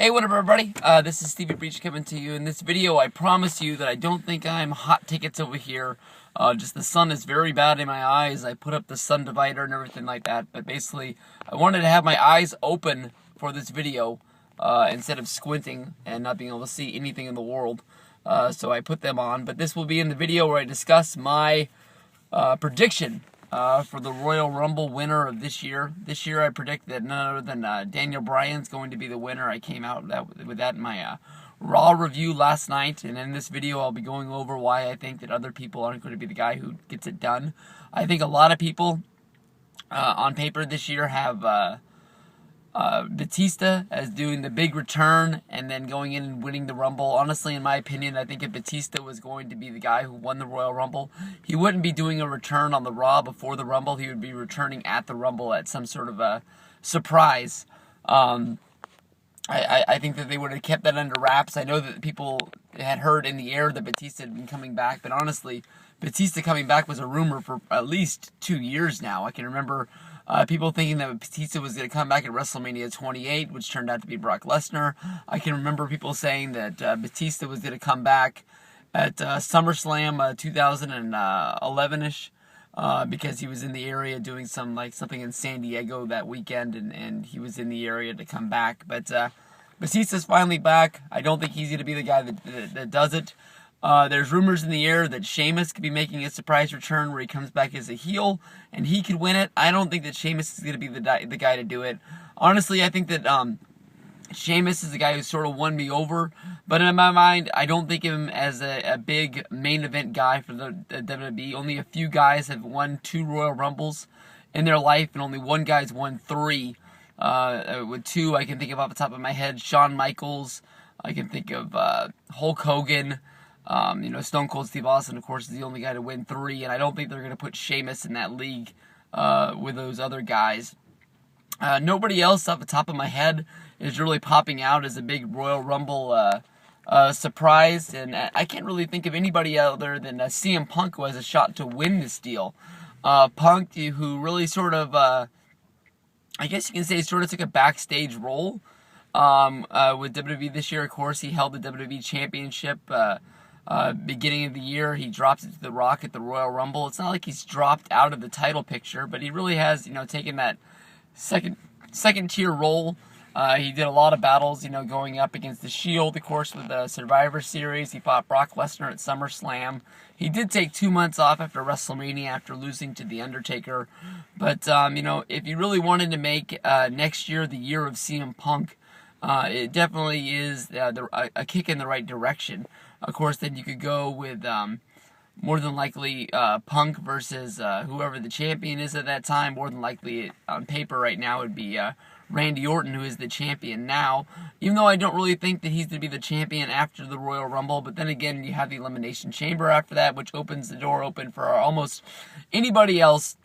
Hey, what up, everybody? This is Stevie Breach coming to you. In this video, I promise you that I don't think I'm hot tickets over here. Just the sun is very bad in my eyes. I put up the sun divider and everything like that. But basically, I wanted to have my eyes open for this video instead of squinting and not being able to see anything in the world. So I put them on. But this will be in the video where I discuss my prediction for the Royal Rumble winner of this year. This year I predict that none other than Daniel Bryan's going to be the winner. I came out with that in my Raw review last night, and in this video I'll be going over why I think that other people aren't going to be the guy who gets it done. I think a lot of people on paper this year have Batista as doing the big return and then going in and winning the Rumble. Honestly, in my opinion, I think if Batista was going to be the guy who won the Royal Rumble, he wouldn't be doing a return on the Raw before the Rumble. He would be returning at the Rumble at some sort of a surprise. I think that they would have kept that under wraps. I know that people had heard in the air that Batista had been coming back, but honestly, Batista coming back was a rumor for at least 2 years now. I can remember people thinking that Batista was going to come back at WrestleMania 28, which turned out to be Brock Lesnar. I can remember people saying that Batista was going to come back at SummerSlam 2011-ish because he was in the area doing something in San Diego that weekend, and he was in the area to come back. But Batista's finally back. I don't think he's going to be the guy that does it. There's rumors in the air that Sheamus could be making a surprise return where he comes back as a heel and he could win it. I don't think that Sheamus is going to be the guy to do it. Honestly, I think that Sheamus is the guy who sort of won me over. But in my mind, I don't think of him as a big main event guy for the WWE. Only a few guys have won 2 Royal Rumbles in their life, and only one guy's won 3. With 2, I can think of off the top of my head, Shawn Michaels. I can think of Hulk Hogan. Stone Cold Steve Austin, of course, is the only guy to win 3, and I don't think they're going to put Sheamus in that league with those other guys. Nobody else off the top of my head is really popping out as a big Royal Rumble surprise, and I can't really think of anybody other than CM Punk, who has a shot to win this deal. Punk, who really sort of, I guess you can say, sort of took a backstage role with WWE this year. Of course, he held the WWE Championship beginning of the year. He drops it to The Rock at the Royal Rumble. It's not like he's dropped out of the title picture, but he really has, taken that second tier role. He did a lot of battles, going up against the Shield, of course, with the Survivor Series. He fought Brock Lesnar at SummerSlam. He did take 2 months off after WrestleMania after losing to The Undertaker. But, if you really wanted to make next year the year of CM Punk, it definitely is a kick in the right direction. Of course, then you could go with more than likely Punk versus whoever the champion is at that time. More than likely, on paper right now, would be Randy Orton, who is the champion now. Even though I don't really think that he's going to be the champion after the Royal Rumble. But then again, you have the Elimination Chamber after that, which opens the door open for almost anybody else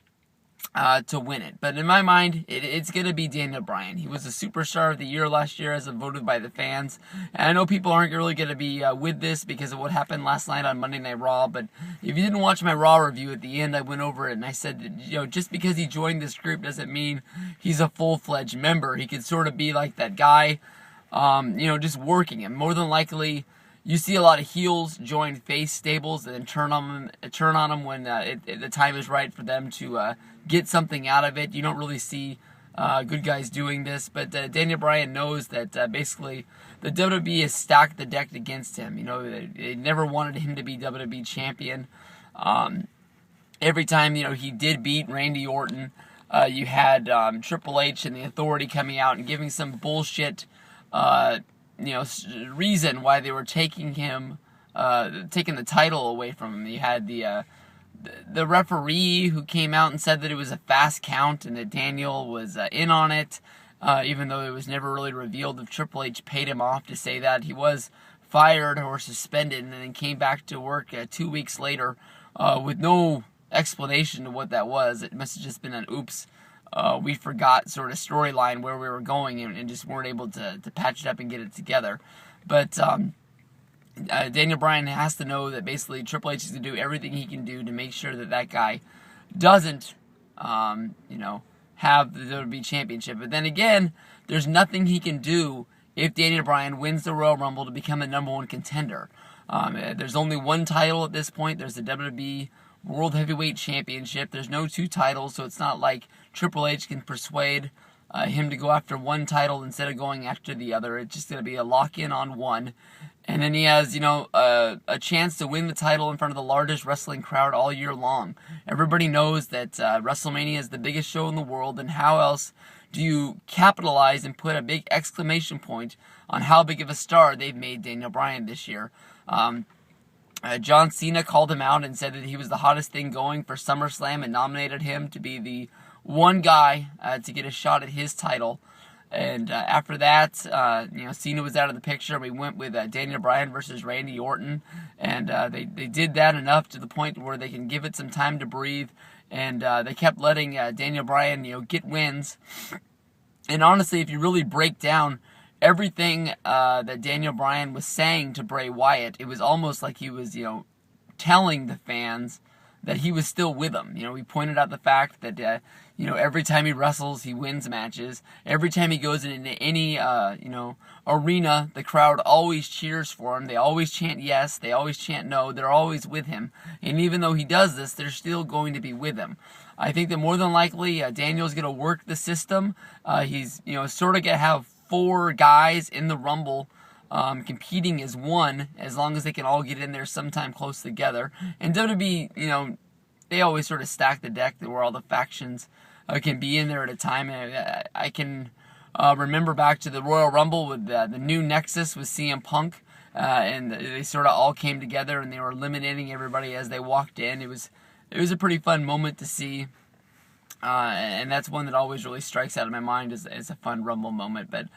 to win it. But in my mind, it's going to be Daniel Bryan. He was the superstar of the year last year as voted by the fans. And I know people aren't really going to be with this because of what happened last night on Monday Night Raw. But if you didn't watch my Raw review at the end, I went over it and I said that, just because he joined this group doesn't mean he's a full-fledged member. He could sort of be like that guy, just working him. More than likely, you see a lot of heels join face stables and then turn on them when the time is right for them to get something out of it. You don't really see good guys doing this, but Daniel Bryan knows that basically the WWE has stacked the deck against him. They never wanted him to be WWE champion. Every time he did beat Randy Orton, you had Triple H and the Authority coming out and giving some bullshit reason why they were taking the title away from him. You had the referee who came out and said that it was a fast count and that Daniel was in on it, even though it was never really revealed if Triple H paid him off to say that. He was fired or suspended and then came back to work 2 weeks later with no explanation of what that was. It must have just been an oops, we forgot sort of storyline where we were going and just weren't able to patch it up and get it together. But Daniel Bryan has to know that basically Triple H is going to do everything he can do to make sure that guy doesn't, have the WWE Championship. But then again, there's nothing he can do if Daniel Bryan wins the Royal Rumble to become the number one contender. There's only one title at this point. There's the WWE World Heavyweight Championship. There's no two titles, so it's not like Triple H can persuade him to go after one title instead of going after the other. It's just going to be a lock-in on one. And then he has, a chance to win the title in front of the largest wrestling crowd all year long. Everybody knows that WrestleMania is the biggest show in the world, and how else do you capitalize and put a big exclamation point on how big of a star they've made Daniel Bryan this year? John Cena called him out and said that he was the hottest thing going for SummerSlam and nominated him to be the one guy to get a shot at his title. And after that, Cena was out of the picture. We went with Daniel Bryan versus Randy Orton, and they did that enough to the point where they can give it some time to breathe. And they kept letting Daniel Bryan, get wins. And honestly, if you really break down everything that Daniel Bryan was saying to Bray Wyatt, it was almost like he was, telling the fans that he was still with them. He pointed out the fact that, every time he wrestles, he wins matches. Every time he goes into any, arena, the crowd always cheers for him. They always chant yes. They always chant no. They're always with him. And even though he does this, they're still going to be with him. I think that more than likely, Daniel's going to work the system. He's, sort of going to have 4 guys in the Rumble competing as one, as long as they can all get in there sometime close together. And WWE, they always sort of stack the deck where all the factions can be in there at a time. And I can remember back to the Royal Rumble with the new Nexus with CM Punk, and they sort of all came together and they were eliminating everybody as they walked in. It was a pretty fun moment to see. And that's one that always really strikes out of my mind as a fun Rumble moment. But,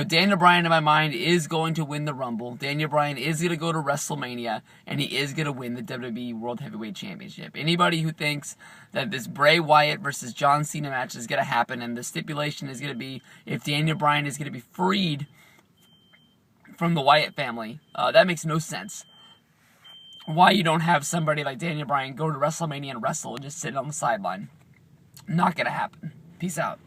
Daniel Bryan in my mind is going to win the Rumble. Daniel Bryan is going to go to WrestleMania, and he is going to win the WWE World Heavyweight Championship. Anybody who thinks that this Bray Wyatt versus John Cena match is going to happen, and the stipulation is going to be if Daniel Bryan is going to be freed from the Wyatt family, that makes no sense. Why you don't have somebody like Daniel Bryan go to WrestleMania and wrestle and just sit on the sideline. Not going to happen. Peace out.